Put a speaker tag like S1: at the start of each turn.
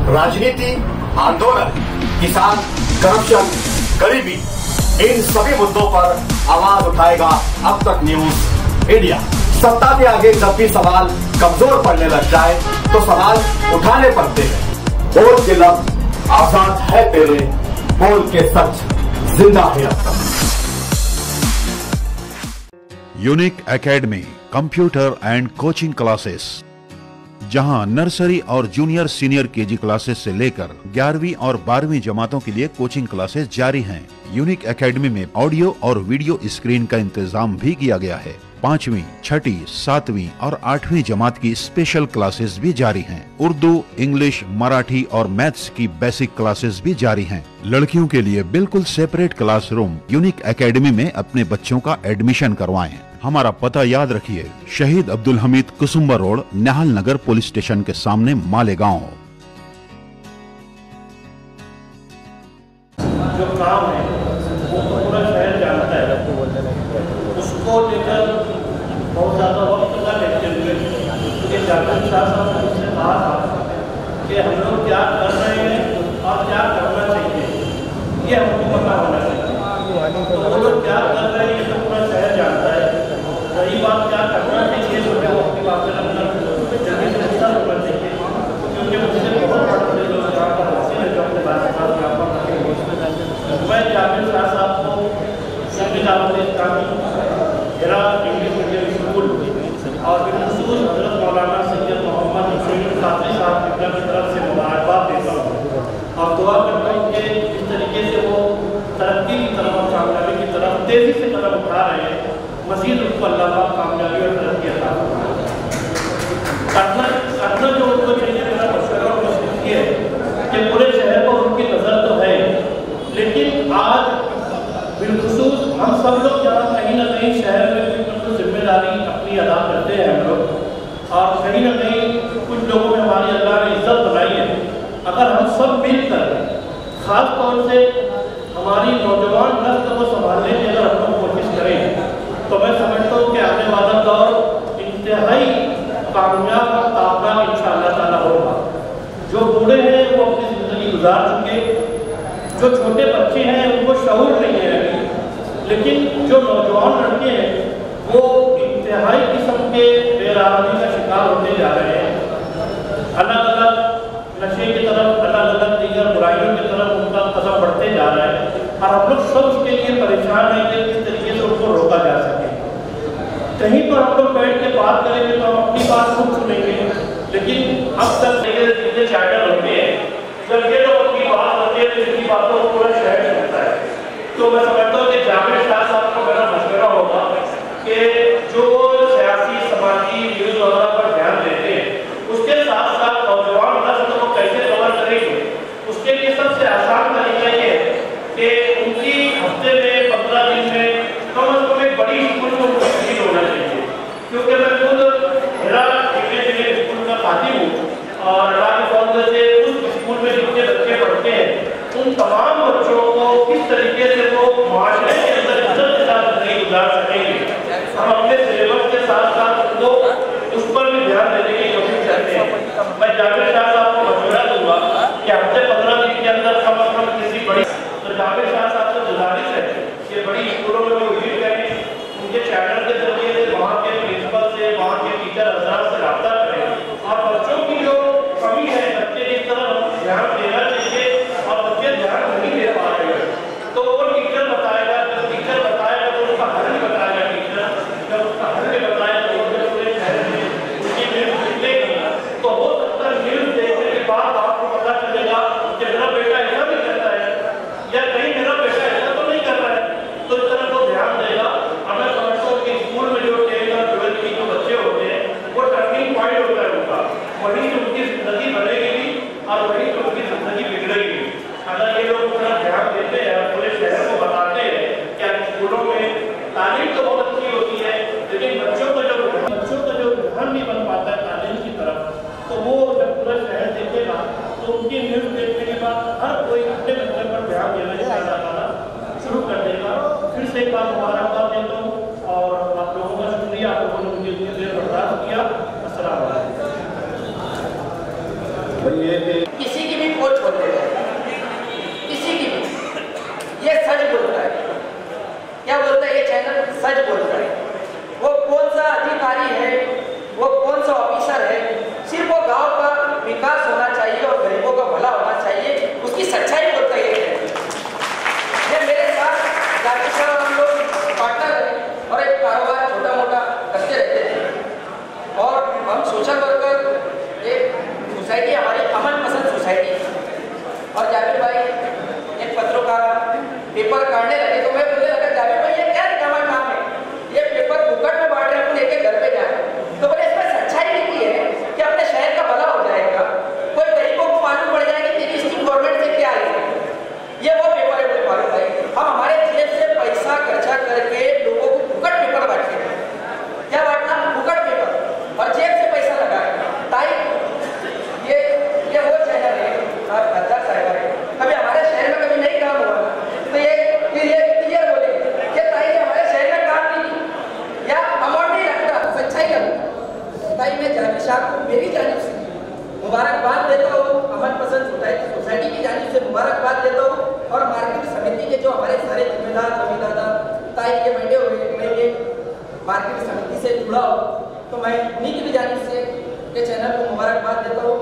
S1: राजनीति, आंदोलन, किसान, करप्शन, गरीबी, इन सभी मुद्दों पर आवाज उठाएगा अब तक न्यूज इंडिया। सत्ता के आगे जब भी सवाल कमजोर पड़ने लग जाए तो सवाल उठाने पड़ते हैं। बोल के लफ्ज आजाद है तेरे, बोल के सच जिंदा है अब तक।
S2: Unique academy computer and coaching classes, जहां नर्सरी और जूनियर सीनियर केजी क्लासेस से लेकर 11वीं और 12वीं जमातों के लिए कोचिंग क्लासेस जारी हैं। यूनिक एकेडमी में ऑडियो और वीडियो स्क्रीन का इंतजाम भी किया गया है। 5वीं, 6ठी, 7वीं और 8वीं जमात की स्पेशल क्लासेस भी जारी हैं। उर्दू, इंग्लिश, मराठी और मैथ्स की बेसिक क्लासेस भी जारी हैं। लड़कियों के लिए बिल्कुल सेपरेट क्लासरूम। यूनिक एकेडमी में अपने बच्चों का एडमिशन करवाएं। हमारा पता याद रखिए, शहीद अब्दुल हमीद कुसुम्बा रोड, निहाल नगर पुलिस स्टेशन के सामने, मालेगांव।
S3: जो काम है वो पूरा शहर जानता है, उसको लेकर बहुत ज़्यादा वक्त का लेते हुए क्योंकि जाकिर शाह साहब ने मुझसे कहा था कि हम लोग क्या कर रहे हैं और क्या करना चाहिए, ये हमको पता होना चाहिए। तो वो लोग क्या कर रहे हैं तो पूरा शहर जानता है। रही बात क्या करना चाहिए तो वो अपनी बात से जल्दी से हिस्सा होना चाहिए, क्योंकि मुझसे बहुत बड़े लोग यहाँ पर हासिल है जो अपने बात यहाँ पर मैं जाकिर शाह साहब को शहीद इंग्लिश मीडियम स्कूल और बिलखसूस हजरत मौलाना सैयद मोहम्मद हुसैन कादरी साहब की तरफ से मुबारकबाद देता हूँ और दुआ करता हूँ कि इस तरीके से वो तरक्की की तरफ और कामयाबी की तरफ तेज़ी से कदम उठा रहे हैं। मज़ीद उनको अल्लाह पाक कामयाबी और तरक्की अता करना जो उनको चाहिए। मेरा मशवरा और कोशिश ये है कि पूरे शहर पर उनकी नज़र तो है, लेकिन आज बिलखसूस हम सब लोग यहाँ कहीं ना कहीं शहर में भी जिम्मेदारी अपनी अदा करते हैं हम लोग, और कहीं ना कहीं कुछ लोगों में हमारी अल्लाह ने इज्जत बनाई है। अगर हम सब मिलकर ख़ास तौर से हमारी नौजवान नस्ल को संभालने की अगर हम लोग कोशिश करें तो मैं समझता हूँ कि आने वाला दौर इंतहाई कामयाब और ताबनाक इंशाअल्लाह ताला होगा। जो बूढ़े हैं वो अपनी ज़िंदगी गुजार चुके, जो छोटे बच्चे हैं उनको शऊर नहीं है अभी, लेकिन जो नौजवान लड़के हैं वो इंतहाई किस्म के बेराहमी का शिकार होते जा रहे हैं। अलग अलग नशे की तरफ, अलग अलग दीगर बुराइयों की तरफ उनका कदम बढ़ते जा रहा है और हम लोग सब उसके लिए परेशान हैं कि किस तरीके से उनको रोका जा सके। कहीं पर हम लोग बैठ के बात करेंगे तो हम अपनी बात खुद सुनेंगे, लेकिन अब तक चीजें चैटल होते हैं। जब ये लोग अपनी बात होती है तो इनकी बातों को पूरा शहर सुनता है। तो मैं समझता हूँ कि जाकिर शाह साहब को मेरा मशवरा होगा कि जो सियासी, समाजी न्यूज़ वगैरह पर ध्यान देते हैं, उसके साथ साथ नौजवान नस्ल को कैसे कवर करेंगे, उसके लिए सबसे आसान तरीका ये है कि उनकी हफ्ते में 15 दिन में कम से कम एक बड़ी स्कूल को तब्दील होना चाहिए। क्योंकि मैं खुद हिरा इंग्लिश मीडियम स्कूल का खाती हूँ और अल्लाह के फज़ल से उस स्कूल में जितने बच्चे पढ़ते हैं उन तमाम बच्चों को किस तरीके से वो माशरे के अंदर इज्जत के साथ जिंदगी गुजार सकेंगे, हम अपने सिलेबस के साथ साथ उनको उस पर भी ध्यान देने की कोशिश करते हैं। मैं जाकिर शाह साहब को मशवरा दूंगा कि हफ्ते 15 दिन के अंदर कम से कम किसी बड़ी, तो जाकिर शाह साहब से गुजारिश है कि बड़ी स्कूलों में वो विजिट करें, उनके चैनल के जरिए से वहाँ के प्रिंसिपल से, वहाँ के टीचर हजरात से रब्ता करें और बच्चों की जो कमी है, बच्चे की तरफ ध्यान देना चाहिए और बच्चे ध्यान नहीं दे पा रहे हैं तो वो टीचर बताएगा, जब टीचर बताएगा तो उसका हल बताएगा टीचर, जब उसका हल बताएगा तो पूरे शहर में उसकी न्यूज़ निकलेगी। तो हो सकता है न्यूज़ देखने के बाद आपको पता चलेगा कि मेरा बेटा ऐसा भी करता है या कहीं मेरा बेटा ऐसा तो नहीं कर रहा है, तो इस तरह को ध्यान देगा। और मैं समझता हूँ कि स्कूल में जो 10 और 12 की जो बच्चे होते हैं वो टर्निंग पॉइंट होता है उनका, वहीं से उनकी जिंदगी बनेगी भी और वहीं से उनकी जिंदगी बिगड़ेगी। अगर ये लोग पूरा ध्यान देते हैं और पूरे शहर को बताते हैं कि स्कूलों में तालीम तो बहुत अच्छी होती है, लेकिन बच्चों का जो ध्यान नहीं बन पाता है तालीम की तरफ, तो वो जब पूरा शहर देखेगा तो उनकी न्यूज़ देखने के बाद हर कोई अपने बच्चे पर ध्यान देना शुरू कर देगा। फिर से एक बार मुबारकबाद देता हूँ और आप लोगों का शुक्रिया, आप लोगों ने मुझे इतनी देर बर्दाश्त किया। अस्सलाम वालेकुम।
S4: किसी की भी को छोड़ देता है, किसी की भी। ये सच बोलता है, क्या बोलता है ये चैनल? सच बोलता है। वो कौन सा अधिकारी है, वो कौन सा ऑफिसर है, सिर्फ वो गांव का विकास होना चाहिए और गरीबों का भला होना चाहिए, उसकी सच्चाई बोलता है ये मेरे साथ जाति साहब हम लोग पार्टनर हैं और एक कारोबार छोटा मोटा करते रहते थे और हम सोशल वर्कर एक सोसाइटी हमारी अमन पसंद सोसाइटी और जावेद भाई एक पत्रकार पेपर काटने लगे तो मैं बोलने लगा जावेद भाई ये क्या निकामा काम है, ये पेपर फुकट में बांट रहे हैं, लेके घर पे जाए। तो बोले इसमें सच्चाई लिखी है कि अपने शहर का भला हो जाएगा, कोई गरीबों को मालूम पड़ जाएगा कि तेरी स्कीम गवर्नमेंट से क्या आई है। ये वो पेपर है बोले फारूक भाई, हम हमारे जेब से पैसा खर्चा करके लोगों को फुकट पेपर बांटते हैं। क्या बांटना? फुकट पेपर और जेब से पैसा लगाए। ताई ये वो चैनल है गद्दार साहब है, कभी हमारे शहर में कभी नहीं काम हुआ तो ये क्लियर बोले कि ताई ने हमारे शहर में काम नहीं किया या अमाउंट नहीं रखता, सच्चाई लगता। ताई मैं जावेद साहब को मेरी जानिब से मुबारकबाद देता हूँ, अमन पसंद सोसाइटी की जानिब से मुबारकबाद देता हूँ और मार्केट समिति के जो हमारे सारे जिम्मेदार जमींदार ताई ये बैठे हुए, मैं ये मार्केट समिति से जुड़ा हूँ तो मैं उन्हीं की भी जानिब से ये चैनल को मुबारकबाद देता हूँ।